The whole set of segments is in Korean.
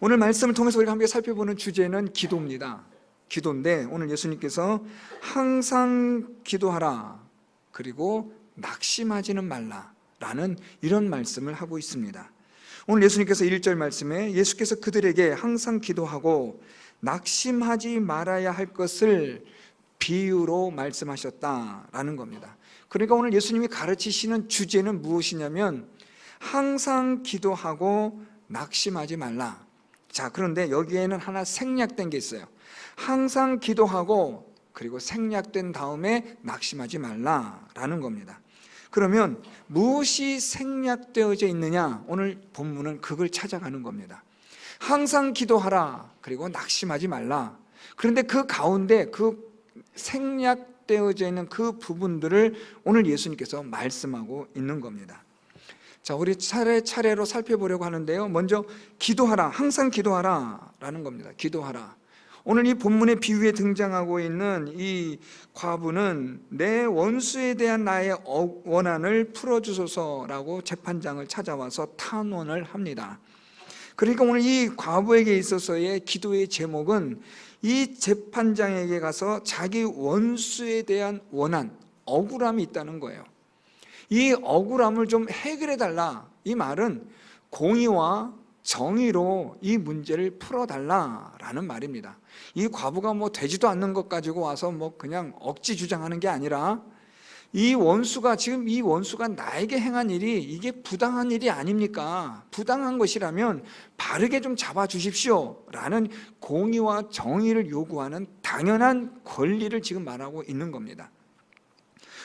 오늘 말씀을 통해서 우리가 함께 살펴보는 주제는 기도입니다. 기도인데 오늘 예수님께서 항상 기도하라, 그리고 낙심하지는 말라라는 이런 말씀을 하고 있습니다. 오늘 예수님께서 1절 말씀에 예수께서 그들에게 항상 기도하고 낙심하지 말아야 할 것을 비유로 말씀하셨다라는 겁니다. 그러니까 오늘 예수님이 가르치시는 주제는 무엇이냐면 항상 기도하고 낙심하지 말라. 자, 그런데 여기에는 하나 생략된 게 있어요. 항상 기도하고 그리고 생략된 다음에 낙심하지 말라라는 겁니다. 그러면 무엇이 생략되어져 있느냐? 오늘 본문은 그걸 찾아가는 겁니다. 항상 기도하라, 그리고 낙심하지 말라. 그런데 그 가운데 그 생략되어져 있는 그 부분들을 오늘 예수님께서 말씀하고 있는 겁니다. 자, 우리 차례차례로 살펴보려고 하는데요. 먼저 기도하라, 항상 기도하라 라는 겁니다. 기도하라. 오늘 이 본문의 비유에 등장하고 있는 이 과부는 내 원수에 대한 나의 원한을 풀어주소서라고 재판장을 찾아와서 탄원을 합니다. 그러니까 오늘 이 과부에게 있어서의 기도의 제목은 이 재판장에게 가서 자기 원수에 대한 원한, 억울함이 있다는 거예요. 이 억울함을 좀 해결해 달라. 이 말은 공의와 정의로 이 문제를 풀어달라라는 말입니다. 이 과부가 되지도 않는 것 가지고 와서 그냥 억지 주장하는 게 아니라 이 원수가 나에게 행한 일이 이게 부당한 일이 아닙니까? 부당한 것이라면 바르게 좀 잡아주십시오 라는 공의와 정의를 요구하는 당연한 권리를 지금 말하고 있는 겁니다.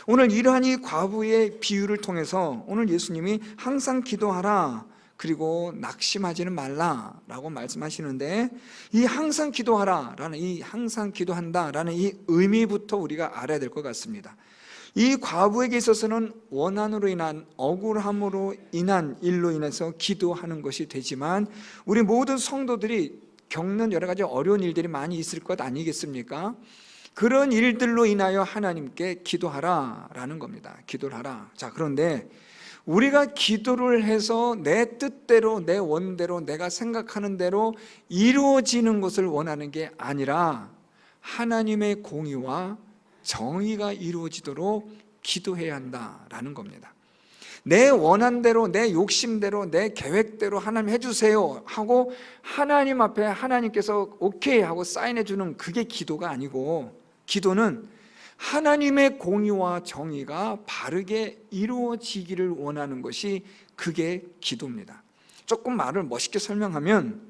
오늘 이러한 이 과부의 비유를 통해서 오늘 예수님이 항상 기도하라, 그리고 낙심하지는 말라라고 말씀하시는데, 이 항상 기도하라라는 이 항상 기도한다라는 이 의미부터 우리가 알아야 될 것 같습니다. 이 과부에게 있어서는 원한으로 인한 억울함으로 인한 일로 인해서 기도하는 것이 되지만 우리 모든 성도들이 겪는 여러 가지 어려운 일들이 많이 있을 것 아니겠습니까? 그런 일들로 인하여 하나님께 기도하라라는 겁니다. 기도를 하라. 자, 그런데 우리가 기도를 해서 내 뜻대로, 내 원대로, 내가 생각하는 대로 이루어지는 것을 원하는 게 아니라 하나님의 공의와 정의가 이루어지도록 기도해야 한다라는 겁니다. 내 원한대로, 내 욕심대로, 내 계획대로 하나님 해주세요 하고 하나님 앞에 하나님께서 오케이 하고 사인해 주는 그게 기도가 아니고, 기도는 하나님의 공의와 정의가 바르게 이루어지기를 원하는 것이 그게 기도입니다. 조금 말을 멋있게 설명하면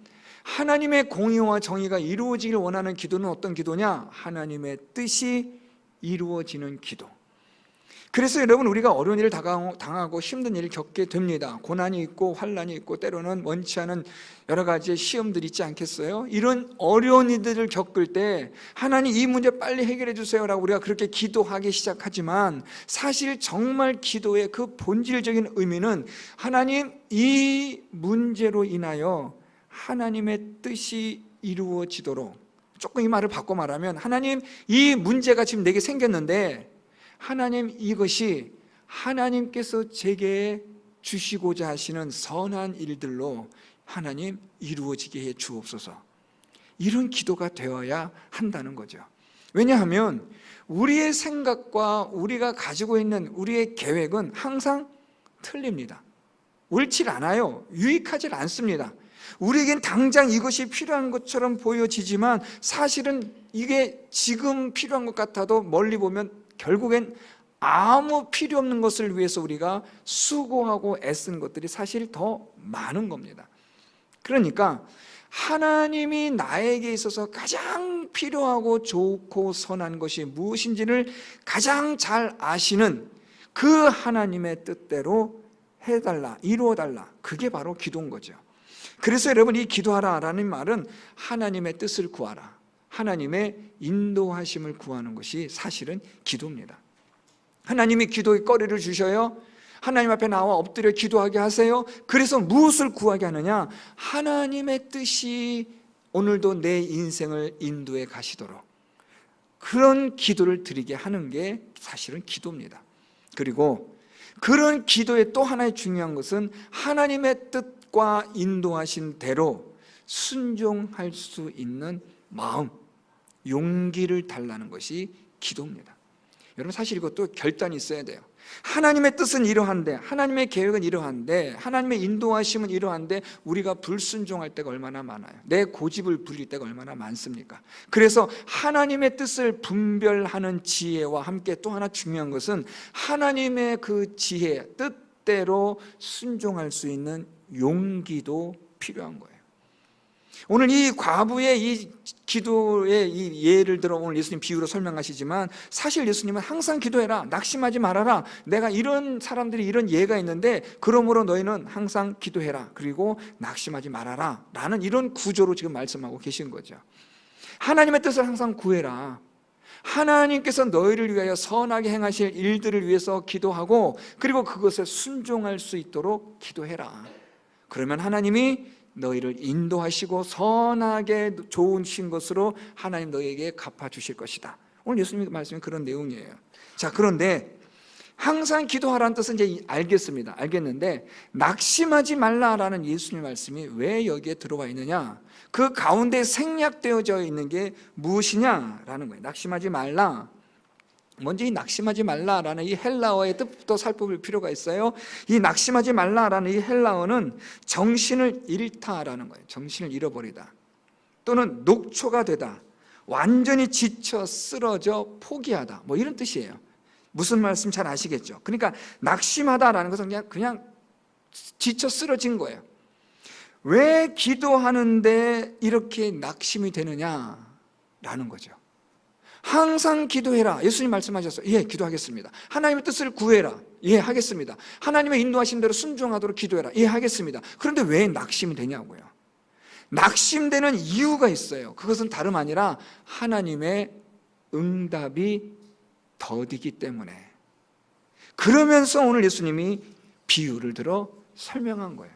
하나님의 공의와 정의가 이루어지기를 원하는 기도는 어떤 기도냐? 하나님의 뜻이 이루어지는 기도. 그래서 여러분, 우리가 어려운 일을 당하고 힘든 일을 겪게 됩니다. 고난이 있고 환난이 있고 때로는 원치 않은 여러 가지 시험들이 있지 않겠어요? 이런 어려운 일들을 겪을 때 하나님 이 문제 빨리 해결해 주세요라고 우리가 그렇게 기도하기 시작하지만 사실 정말 기도의 그 본질적인 의미는 하나님 이 문제로 인하여 하나님의 뜻이 이루어지도록, 조금 이 말을 바꿔 말하면 하나님 이 문제가 지금 내게 생겼는데 하나님 이것이 하나님께서 제게 주시고자 하시는 선한 일들로 하나님 이루어지게 해 주옵소서. 이런 기도가 되어야 한다는 거죠. 왜냐하면 우리의 생각과 우리가 가지고 있는 우리의 계획은 항상 틀립니다. 옳지 않아요. 유익하지 않습니다. 우리에겐 당장 이것이 필요한 것처럼 보여지지만 사실은 이게 지금 필요한 것 같아도 멀리 보면 결국엔 아무 필요 없는 것을 위해서 우리가 수고하고 애쓴 것들이 사실 더 많은 겁니다. 그러니까 하나님이 나에게 있어서 가장 필요하고 좋고 선한 것이 무엇인지를 가장 잘 아시는 그 하나님의 뜻대로 해달라, 이루어달라, 그게 바로 기도인 거죠. 그래서 여러분, 이 기도하라라는 말은 하나님의 뜻을 구하라, 하나님의 인도하심을 구하는 것이 사실은 기도입니다. 하나님이 기도의 거리를 주셔요. 하나님 앞에 나와 엎드려 기도하게 하세요. 그래서 무엇을 구하게 하느냐? 하나님의 뜻이 오늘도 내 인생을 인도해 가시도록 그런 기도를 드리게 하는 게 사실은 기도입니다. 그리고 그런 기도의 또 하나의 중요한 것은 하나님의 뜻과 인도하신 대로 순종할 수 있는 마음, 용기를 달라는 것이 기도입니다. 여러분, 사실 이것도 결단이 있어야 돼요. 하나님의 뜻은 이러한데, 하나님의 계획은 이러한데, 하나님의 인도하심은 이러한데 우리가 불순종할 때가 얼마나 많아요. 내 고집을 부릴 때가 얼마나 많습니까? 그래서 하나님의 뜻을 분별하는 지혜와 함께 또 하나 중요한 것은 하나님의 그 지혜, 뜻대로 순종할 수 있는 용기도 필요한 거예요. 오늘 이 과부의 이 기도의 이 예를 들어 오늘 예수님 비유로 설명하시지만, 사실 예수님은 항상 기도해라, 낙심하지 말아라, 내가 이런 사람들이 이런 예가 있는데 그러므로 너희는 항상 기도해라, 그리고 낙심하지 말아라 라는 이런 구조로 지금 말씀하고 계신 거죠. 하나님의 뜻을 항상 구해라, 하나님께서 너희를 위하여 선하게 행하실 일들을 위해서 기도하고, 그리고 그것에 순종할 수 있도록 기도해라. 그러면 하나님이 너희를 인도하시고 선하게 좋으신 것으로 하나님 너희에게 갚아주실 것이다. 오늘 예수님의 말씀이 그런 내용이에요. 자, 그런데 항상 기도하라는 뜻은 이제 알겠는데 낙심하지 말라라는 예수님의 말씀이 왜 여기에 들어와 있느냐, 그 가운데 생략되어져 있는 게 무엇이냐라는 거예요. 낙심하지 말라. 먼저 이 낙심하지 말라라는 이 헬라어의 뜻부터 살펴볼 필요가 있어요. 이 낙심하지 말라라는 이 헬라어는 정신을 잃다라는 거예요. 정신을 잃어버리다, 또는 녹초가 되다, 완전히 지쳐 쓰러져 포기하다, 뭐 이런 뜻이에요. 무슨 말씀 잘 아시겠죠? 그러니까 낙심하다라는 것은 그냥 지쳐 쓰러진 거예요. 왜 기도하는데 이렇게 낙심이 되느냐라는 거죠. 항상 기도해라. 예수님 말씀하셨어요. 예, 기도하겠습니다. 하나님의 뜻을 구해라. 예, 하겠습니다. 하나님의 인도하신 대로 순종하도록 기도해라. 예, 하겠습니다. 그런데 왜 낙심이 되냐고요. 낙심되는 이유가 있어요. 그것은 다름 아니라 하나님의 응답이 더디기 때문에. 그러면서 오늘 예수님이 비유를 들어 설명한 거예요.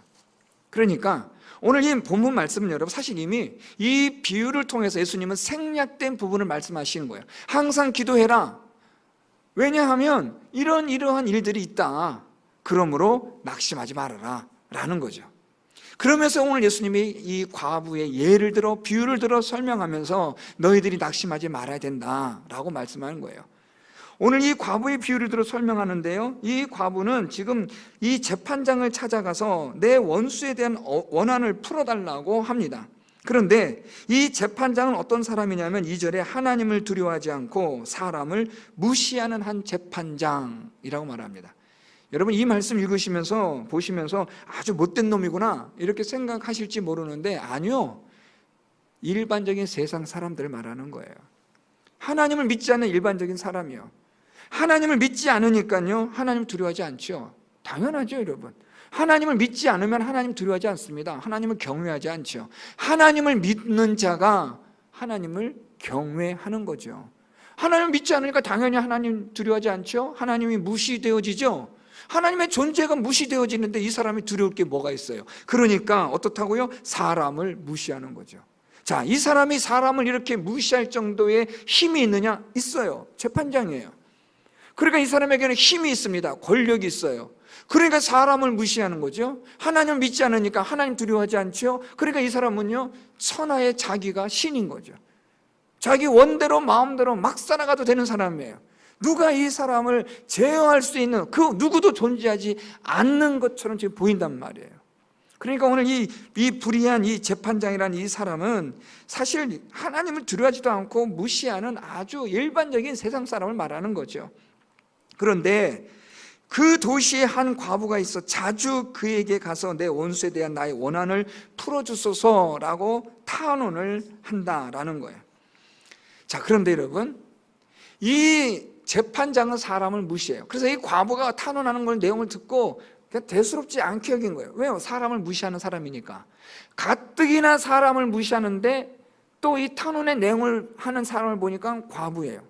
그러니까 오늘 이 본문 말씀은 여러분 사실 이미 이 비유를 통해서 예수님은 생략된 부분을 말씀하시는 거예요. 항상 기도해라. 왜냐하면 이러한 일들이 있다. 그러므로 낙심하지 말아라 라는 거죠. 그러면서 오늘 예수님이 이 과부의 예를 들어 비유를 들어 설명하면서 너희들이 낙심하지 말아야 된다라고 말씀하는 거예요. 오늘 이 과부의 비유를 들어 설명하는데요, 이 과부는 지금 이 재판장을 찾아가서 내 원수에 대한 원한을 풀어달라고 합니다. 그런데 이 재판장은 어떤 사람이냐면 2절에 하나님을 두려워하지 않고 사람을 무시하는 한 재판장이라고 말합니다. 여러분, 이 말씀 읽으시면서 보시면서 아주 못된 놈이구나 이렇게 생각하실지 모르는데, 아니요, 일반적인 세상 사람들을 말하는 거예요. 하나님을 믿지 않는 일반적인 사람이요. 하나님을 믿지 않으니까요, 하나님 두려워하지 않죠. 당연하죠, 여러분. 하나님을 믿지 않으면 하나님 두려워하지 않습니다. 하나님을 경외하지 않죠. 하나님을 믿는 자가 하나님을 경외하는 거죠. 하나님을 믿지 않으니까 당연히 하나님 두려워하지 않죠. 하나님이 무시되어지죠. 하나님의 존재가 무시되어지는데 이 사람이 두려울 게 뭐가 있어요? 그러니까 어떻다고요? 사람을 무시하는 거죠. 자, 이 사람이 사람을 이렇게 무시할 정도의 힘이 있느냐? 있어요. 재판장이에요. 그러니까 이 사람에게는 힘이 있습니다. 권력이 있어요. 그러니까 사람을 무시하는 거죠. 하나님을 믿지 않으니까 하나님 두려워하지 않죠. 그러니까 이 사람은요, 천하의 자기가 신인 거죠. 자기 원대로 마음대로 막 살아가도 되는 사람이에요. 누가 이 사람을 제어할 수 있는, 그 누구도 존재하지 않는 것처럼 지금 보인단 말이에요. 그러니까 오늘 이 불의한 이 재판장이라는 이 사람은 사실 하나님을 두려워하지도 않고 무시하는 아주 일반적인 세상 사람을 말하는 거죠. 그런데 그 도시에 한 과부가 있어 자주 그에게 가서 내 원수에 대한 나의 원한을 풀어주소서라고 탄원을 한다라는 거예요. 자, 그런데 여러분, 이 재판장은 사람을 무시해요. 그래서 이 과부가 탄원하는 걸 내용을 듣고 그냥 대수롭지 않게 여긴 거예요. 왜요? 사람을 무시하는 사람이니까. 가뜩이나 사람을 무시하는데 또 이 탄원의 내용을 하는 사람을 보니까 과부예요.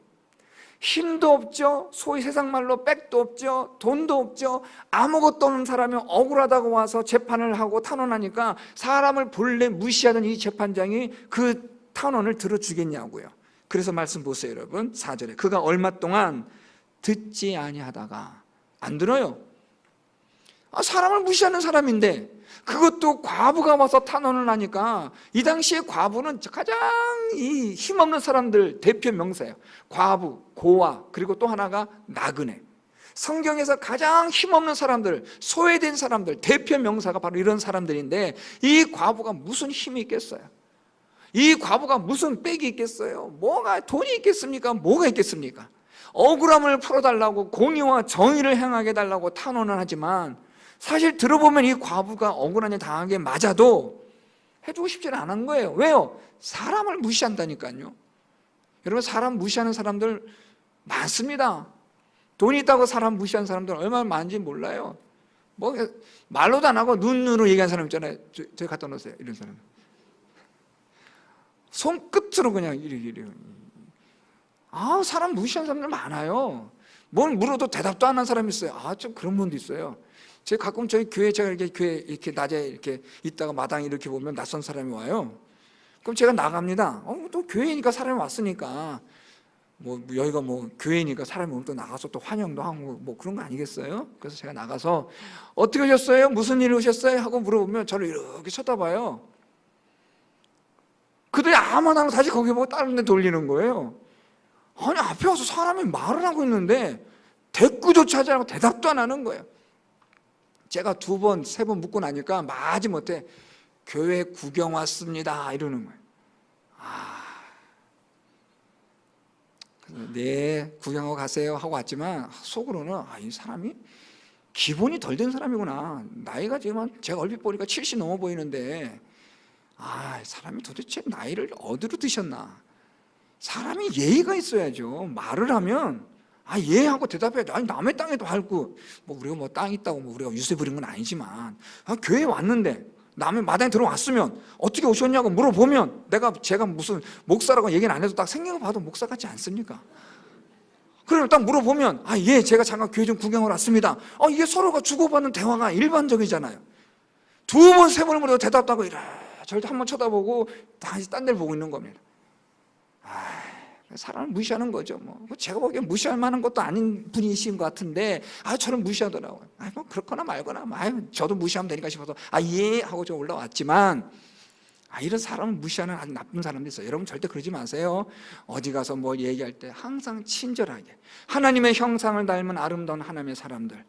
힘도 없죠. 소위 세상 말로 백도 없죠. 돈도 없죠. 아무것도 없는 사람이 억울하다고 와서 재판을 하고 탄원하니까 사람을 본래 무시하던 이 재판장이 그 탄원을 들어주겠냐고요. 그래서 말씀 보세요, 여러분. 4절에 그가 얼마 동안 듣지 아니하다가, 안 들어요. 사람을 무시하는 사람인데 그것도 과부가 와서 탄원을 하니까 이 당시에 과부는 가장 이 힘없는 사람들 대표 명사예요. 과부, 고아, 그리고 또 하나가 나그네. 성경에서 가장 힘없는 사람들, 소외된 사람들 대표 명사가 바로 이런 사람들인데 이 과부가 무슨 힘이 있겠어요? 이 과부가 무슨 빽이 있겠어요? 뭐가 돈이 있겠습니까? 뭐가 있겠습니까? 억울함을 풀어달라고 공의와 정의를 행하게 해달라고 탄원을 하지만 사실 들어보면 이 과부가 억울한 일 당하게 맞아도 해주고 싶지는 않은 거예요. 왜요? 사람을 무시한다니까요. 여러분, 사람 무시하는 사람들 많습니다. 돈이 있다고 사람 무시하는 사람들 얼마나 많은지 몰라요. 뭐 말로도 안 하고 눈으로 얘기하는 사람 있잖아요. 저기 갖다 놓으세요. 이런 사람. 손끝으로 그냥 이래. 사람 무시하는 사람들 많아요. 뭘 물어도 대답도 안 하는 사람이 있어요. 좀 그런 분도 있어요. 제가 가끔 저희 교회, 제가 이렇게 교회 이렇게 낮에 이렇게 있다가 마당에 이렇게 보면 낯선 사람이 와요. 그럼 제가 나갑니다. 또 교회니까 사람이 왔으니까 여기가 교회니까 사람이 오면 또 나가서 또 환영도 하고 그런 거 아니겠어요? 그래서 제가 나가서 어떻게 오셨어요? 무슨 일로 오셨어요? 하고 물어보면 저를 이렇게 쳐다봐요. 그들이 아무나 하고 다시 거기 보고 다른 데 돌리는 거예요. 아니, 앞에 와서 사람이 말을 하고 있는데 대꾸조차 하지 않고 대답도 안 하는 거예요. 제가 2번, 3번 묻고 나니까 마지못해 교회 구경 왔습니다 이러는 거예요. 네, 구경하고 가세요 하고 왔지만 속으로는 이 사람이 기본이 덜 된 사람이구나. 나이가 지금 제가 얼핏 보니까 70 넘어 보이는데 사람이 도대체 나이를 어디로 드셨나. 사람이 예의가 있어야죠. 말을 하면 예 하고 대답해야죠. 남의 땅에도 밟고 우리가 땅 있다고 우리가 유세 부린 건 아니지만 교회에 왔는데 남의 마당에 들어왔으면 어떻게 오셨냐고 물어보면 제가 무슨 목사라고 얘기는 안 해도 딱 생긴 거 봐도 목사 같지 않습니까? 그러면 딱 물어보면 예, 제가 잠깐 교회 좀 구경하러 왔습니다. 이게 서로가 주고받는 대화가 일반적이잖아요. 2번, 3번을 물어도 대답도 하고 저를 한번 쳐다보고 다시 딴 데를 보고 있는 겁니다. 사람을 무시하는 거죠. 제가 보기엔 무시할 만한 것도 아닌 분이신 것 같은데 저를 무시하더라고요. 그렇거나 말거나 저도 무시하면 되니까 싶어서 예 하고 좀 올라왔지만 이런 사람을 무시하는 아주 나쁜 사람도 있어요. 여러분 절대 그러지 마세요. 어디 가서 얘기할 때 항상 친절하게 하나님의 형상을 닮은 아름다운 하나님의 사람들,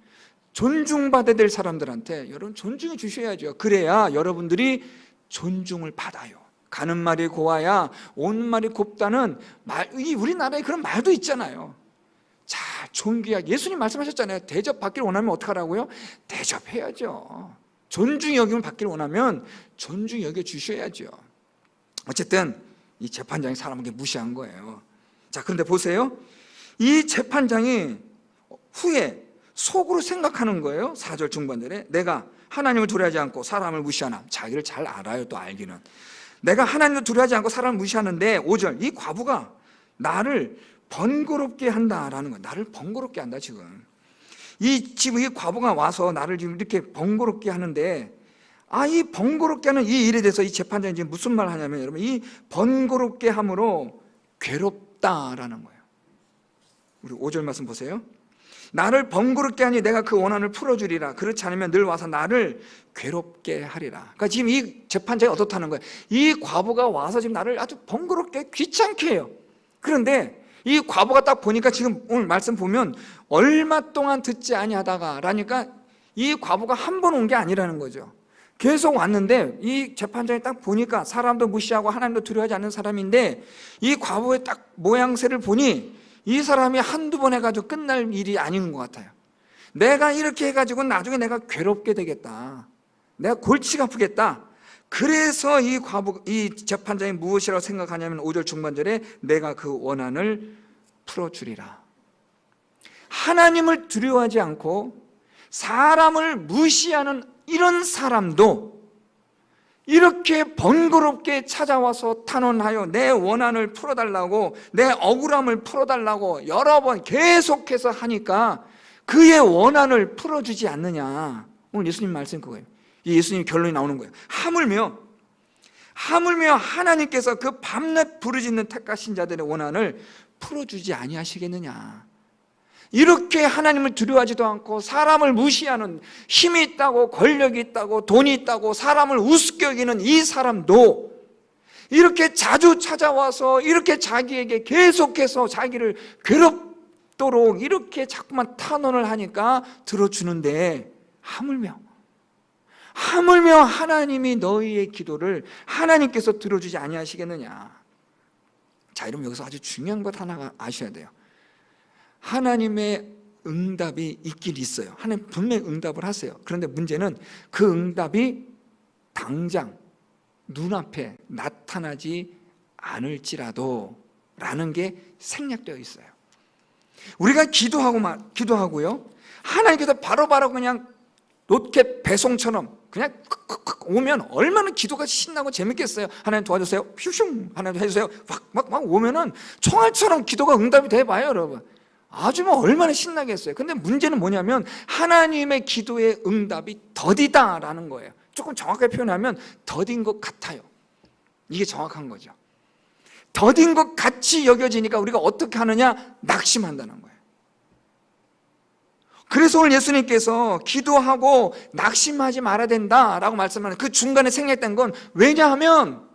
존중받아야 될 사람들한테 여러분 존중해 주셔야죠. 그래야 여러분들이 존중을 받아요. 가는 말이 고와야 온 말이 곱다는 우리나라에 그런 말도 있잖아요. 자, 존귀하게 예수님 말씀하셨잖아요. 대접받기를 원하면 어떡하라고요? 대접해야죠. 존중이 여김을 받기를 원하면 존중이 여겨 주셔야죠. 어쨌든 이 재판장이 사람에게 무시한 거예요. 자, 그런데 보세요. 이 재판장이 후에 속으로 생각하는 거예요. 4절 중반절에 내가 하나님을 두려워하지 않고 사람을 무시하나. 자기를 잘 알아요. 또 알기는. 내가 하나님을 두려워하지 않고 사람을 무시하는데 5절 이 과부가 나를 번거롭게 한다라는 거야. 나를 번거롭게 한다. 지금 이 과부가 와서 나를 지금 이렇게 번거롭게 하는데 이 번거롭게 하는 이 일에 대해서 이 재판장이 지금 무슨 말을 하냐면 여러분 이 번거롭게 함으로 괴롭다라는 거예요. 우리 5절 말씀 보세요. 나를 번거롭게 하니 내가 그 원한을 풀어주리라. 그렇지 않으면 늘 와서 나를 괴롭게 하리라. 그러니까 지금 이 재판장이 어떻다는 거예요? 이 과부가 와서 지금 나를 아주 번거롭게 귀찮게 해요. 그런데 이 과부가 딱 보니까 지금 오늘 말씀 보면 얼마 동안 듣지 아니하다가 라니까 이 과부가 한 번 온 게 아니라는 거죠. 계속 왔는데 이 재판장이 딱 보니까 사람도 무시하고 하나님도 두려워하지 않는 사람인데 이 과부의 딱 모양새를 보니 이 사람이 한두 번 해가지고 끝날 일이 아닌 것 같아요. 내가 이렇게 해가지고 나중에 내가 괴롭게 되겠다. 내가 골치가 아프겠다. 그래서 이 재판장이 무엇이라고 생각하냐면 5절 중반절에 내가 그 원한을 풀어주리라. 하나님을 두려워하지 않고 사람을 무시하는 이런 사람도 이렇게 번거롭게 찾아와서 탄원하여 내 원한을 풀어달라고 내 억울함을 풀어달라고 여러 번 계속해서 하니까 그의 원한을 풀어주지 않느냐. 오늘 예수님 말씀 그거예요. 이 예수님 결론이 나오는 거예요. 하물며 하나님께서 그 밤낮 부르짖는 택하신 자들의 원한을 풀어주지 아니하시겠느냐. 이렇게 하나님을 두려워하지도 않고 사람을 무시하는, 힘이 있다고 권력이 있다고 돈이 있다고 사람을 우습게 여기는 이 사람도 이렇게 자주 찾아와서 이렇게 자기에게 계속해서 자기를 괴롭도록 이렇게 자꾸만 탄원을 하니까 들어주는데, 하물며 하나님이 너희의 기도를 하나님께서 들어주지 아니하시겠느냐. 자, 여러분 여기서 아주 중요한 것 하나 아셔야 돼요. 하나님의 응답이 있긴 있어요. 하나님 분명히 응답을 하세요. 그런데 문제는 그 응답이 당장 눈앞에 나타나지 않을지라도 라는 게 생략되어 있어요. 우리가 기도하고요, 하나님께서 바로바로 그냥 로켓 배송처럼 그냥 오면 얼마나 기도가 신나고 재밌겠어요. 하나님 도와주세요, 휘슝, 하나님 해주세요, 막 오면은 총알처럼 기도가 응답이 돼봐요, 여러분. 아주 얼마나 신나겠어요. 근데 문제는 뭐냐면 하나님의 기도의 응답이 더디다라는 거예요. 조금 정확하게 표현하면 더딘 것 같아요. 이게 정확한 거죠. 더딘 것 같이 여겨지니까 우리가 어떻게 하느냐? 낙심한다는 거예요. 그래서 오늘 예수님께서 기도하고 낙심하지 말아야 된다라고 말씀하는 그 중간에 생략된 건, 왜냐하면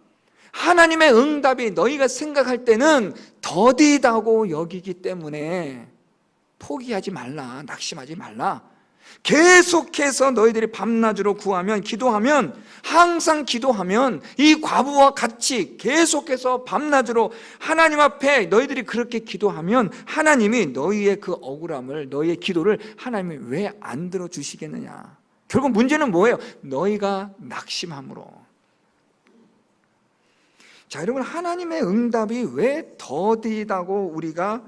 하나님의 응답이 너희가 생각할 때는 더디다고 여기기 때문에 포기하지 말라, 낙심하지 말라. 계속해서 너희들이 밤낮으로 구하면, 기도하면, 항상 기도하면 이 과부와 같이 계속해서 밤낮으로 하나님 앞에 너희들이 그렇게 기도하면 하나님이 너희의 그 억울함을, 너희의 기도를 하나님이 왜 안 들어주시겠느냐. 결국 문제는 뭐예요? 너희가 낙심함으로. 자, 여러분, 하나님의 응답이 왜 더디다고 우리가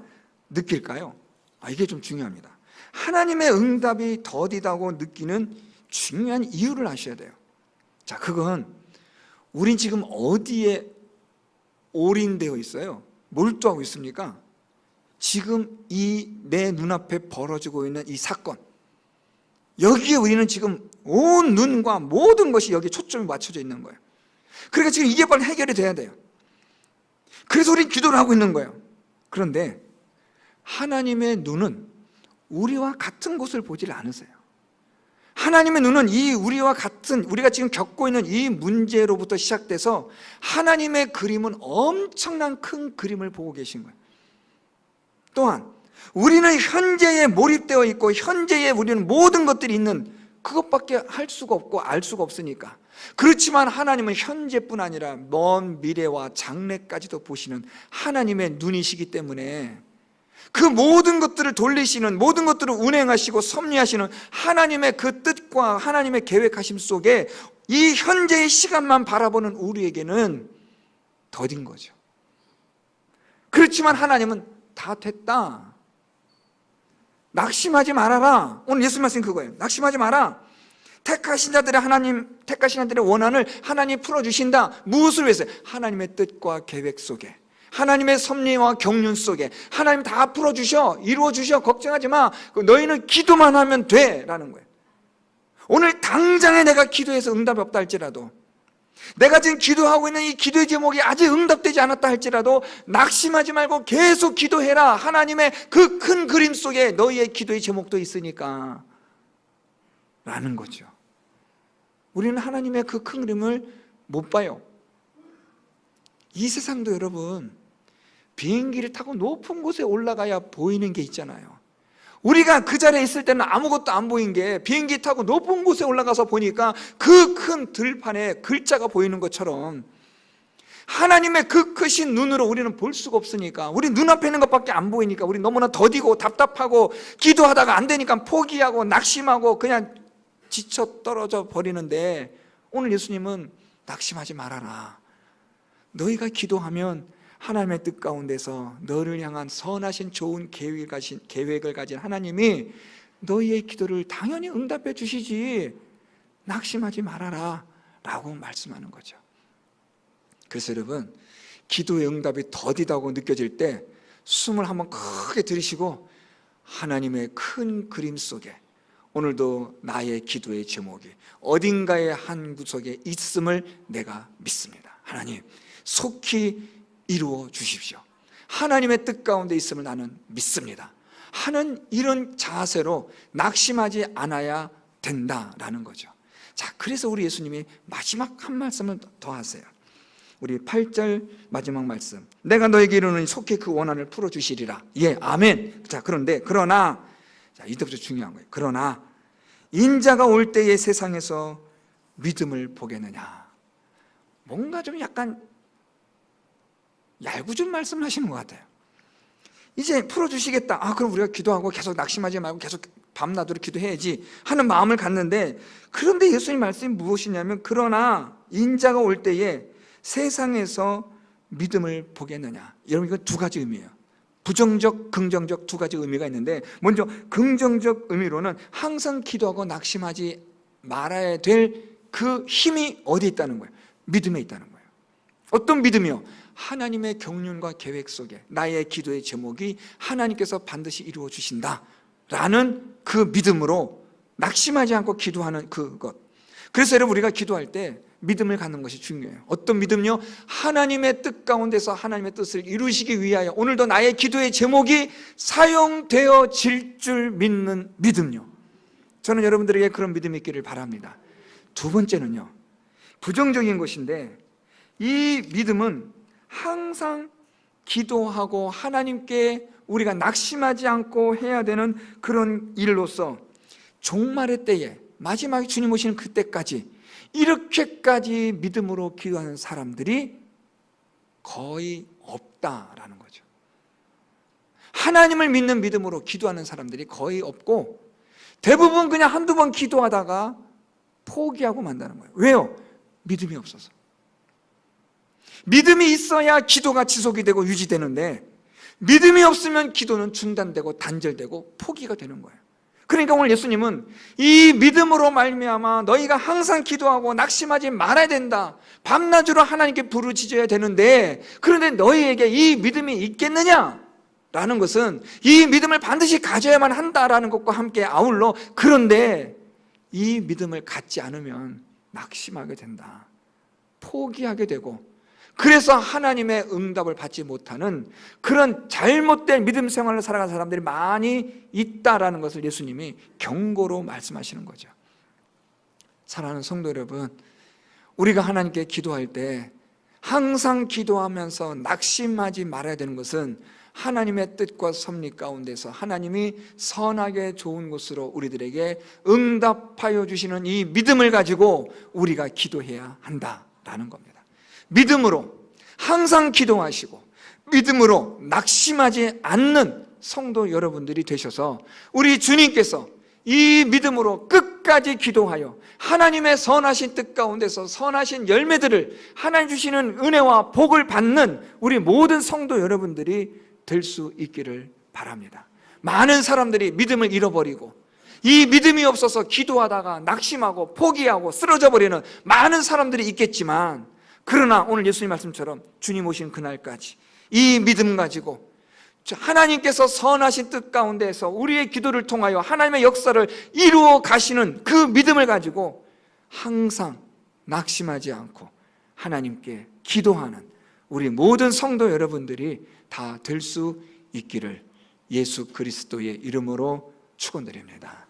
느낄까요? 이게 좀 중요합니다. 하나님의 응답이 더디다고 느끼는 중요한 이유를 아셔야 돼요. 자, 그건 우린 지금 어디에 올인되어 있어요? 몰두하고 있습니까? 지금 이 내 눈앞에 벌어지고 있는 이 사건, 여기에 우리는 지금 온 눈과 모든 것이 여기에 초점이 맞춰져 있는 거예요. 그러니까 지금 이게 빨리 해결이 돼야 돼요. 그래서 우리는 기도를 하고 있는 거예요. 그런데 하나님의 눈은 우리와 같은 것을 보질 않으세요. 하나님의 눈은 이 우리와 같은, 우리가 지금 겪고 있는 이 문제로부터 시작돼서 하나님의 그림은 엄청난 큰 그림을 보고 계신 거예요. 또한 우리는 현재에 몰입되어 있고 현재에 우리는 모든 것들이 있는 그것밖에 할 수가 없고 알 수가 없으니까. 그렇지만 하나님은 현재뿐 아니라 먼 미래와 장래까지도 보시는 하나님의 눈이시기 때문에 그 모든 것들을 돌리시는, 모든 것들을 운행하시고 섭리하시는 하나님의 그 뜻과 하나님의 계획하심 속에 이 현재의 시간만 바라보는 우리에게는 더딘 거죠. 그렇지만 하나님은 다 됐다, 낙심하지 말아라. 오늘 예수 말씀 그거예요. 낙심하지 마라. 택하신 자들의 원한을 하나님이 풀어주신다. 무엇을 위해서요? 하나님의 뜻과 계획 속에, 하나님의 섭리와 경륜 속에 하나님 다 풀어주셔, 이루어주셔, 걱정하지 마. 너희는 기도만 하면 돼 라는 거예요. 오늘 당장에 내가 기도해서 응답이 없다 할지라도, 내가 지금 기도하고 있는 이 기도의 제목이 아직 응답되지 않았다 할지라도 낙심하지 말고 계속 기도해라. 하나님의 그 큰 그림 속에 너희의 기도의 제목도 있으니까 라는 거죠. 우리는 하나님의 그 큰 그림을 못 봐요. 이 세상도 여러분, 비행기를 타고 높은 곳에 올라가야 보이는 게 있잖아요. 우리가 그 자리에 있을 때는 아무것도 안 보인 게 비행기 타고 높은 곳에 올라가서 보니까 그 큰 들판에 글자가 보이는 것처럼 하나님의 그 크신 눈으로 우리는 볼 수가 없으니까, 우리 눈앞에 있는 것밖에 안 보이니까 우리 너무나 더디고 답답하고 기도하다가 안 되니까 포기하고 낙심하고 그냥 지쳐 떨어져 버리는데, 오늘 예수님은 낙심하지 말아라. 너희가 기도하면 하나님의 뜻 가운데서 너를 향한 선하신 좋은 계획을 가진 하나님이 너희의 기도를 당연히 응답해 주시지, 낙심하지 말아라 라고 말씀하는 거죠. 그래서 여러분, 기도의 응답이 더디다고 느껴질 때 숨을 한번 크게 들이쉬고 하나님의 큰 그림 속에 오늘도 나의 기도의 제목이 어딘가의 한 구석에 있음을 내가 믿습니다. 하나님, 속히 이루어 주십시오. 하나님의 뜻 가운데 있음을 나는 믿습니다. 하는 이런 자세로 낙심하지 않아야 된다라는 거죠. 자, 그래서 우리 예수님이 마지막 한 말씀을 더 하세요. 우리 8절 마지막 말씀. 내가 너에게 이르노니 속히 그 원한을 풀어주시리라. 예, 아멘. 자, 그러나 자, 이때부터 중요한 거예요. 그러나 인자가 올 때에 세상에서 믿음을 보겠느냐. 뭔가 좀 약간 얄궂은 말씀을 하시는 것 같아요. 이제 풀어주시겠다. 그럼 우리가 기도하고 계속 낙심하지 말고 계속 밤낮으로 기도해야지 하는 마음을 갖는데, 그런데 예수님 말씀이 무엇이냐면 그러나 인자가 올 때에 세상에서 믿음을 보겠느냐. 여러분, 이거 두 가지 의미예요. 부정적, 긍정적 두 가지 의미가 있는데, 먼저 긍정적 의미로는 항상 기도하고 낙심하지 말아야 될 그 힘이 어디에 있다는 거예요? 믿음에 있다는 거예요. 어떤 믿음이요? 하나님의 경륜과 계획 속에 나의 기도의 제목이 하나님께서 반드시 이루어 주신다라는 그 믿음으로 낙심하지 않고 기도하는 그것. 그래서 여러분, 우리가 기도할 때 믿음을 갖는 것이 중요해요. 어떤 믿음요? 하나님의 뜻 가운데서 하나님의 뜻을 이루시기 위하여 오늘도 나의 기도의 제목이 사용되어질 줄 믿는 믿음요. 저는 여러분들에게 그런 믿음이 있기를 바랍니다. 두 번째는요, 부정적인 것인데, 이 믿음은 항상 기도하고 하나님께 우리가 낙심하지 않고 해야 되는 그런 일로서 종말의 때에, 마지막에 주님 오시는 그때까지 이렇게까지 믿음으로 기도하는 사람들이 거의 없다라는 거죠. 하나님을 믿는 믿음으로 기도하는 사람들이 거의 없고, 대부분 그냥 한두 번 기도하다가 포기하고 만다는 거예요. 왜요? 믿음이 없어서. 믿음이 있어야 기도가 지속이 되고 유지되는데, 믿음이 없으면 기도는 중단되고 단절되고 포기가 되는 거예요. 그러니까 오늘 예수님은 이 믿음으로 말미암아 너희가 항상 기도하고 낙심하지 말아야 된다. 밤낮으로 하나님께 부르짖어야 되는데, 그런데 너희에게 이 믿음이 있겠느냐? 라는 것은 이 믿음을 반드시 가져야만 한다라는 것과 함께 아울러, 그런데 이 믿음을 갖지 않으면 낙심하게 된다. 포기하게 되고, 그래서 하나님의 응답을 받지 못하는 그런 잘못된 믿음 생활을 살아가는 사람들이 많이 있다라는 것을 예수님이 경고로 말씀하시는 거죠. 사랑하는 성도 여러분, 우리가 하나님께 기도할 때 항상 기도하면서 낙심하지 말아야 되는 것은 하나님의 뜻과 섭리 가운데서 하나님이 선하게 좋은 곳으로 우리들에게 응답하여 주시는 이 믿음을 가지고 우리가 기도해야 한다라는 겁니다. 믿음으로 항상 기도하시고 믿음으로 낙심하지 않는 성도 여러분들이 되셔서 우리 주님께서 이 믿음으로 끝까지 기도하여 하나님의 선하신 뜻 가운데서 선하신 열매들을 하나님 주시는 은혜와 복을 받는 우리 모든 성도 여러분들이 될 수 있기를 바랍니다. 많은 사람들이 믿음을 잃어버리고 이 믿음이 없어서 기도하다가 낙심하고 포기하고 쓰러져 버리는 많은 사람들이 있겠지만, 그러나 오늘 예수님 말씀처럼 주님 오신 그날까지 이 믿음 가지고 하나님께서 선하신 뜻 가운데서 우리의 기도를 통하여 하나님의 역사를 이루어 가시는 그 믿음을 가지고 항상 낙심하지 않고 하나님께 기도하는 우리 모든 성도 여러분들이 다 될 수 있기를 예수 그리스도의 이름으로 축원드립니다.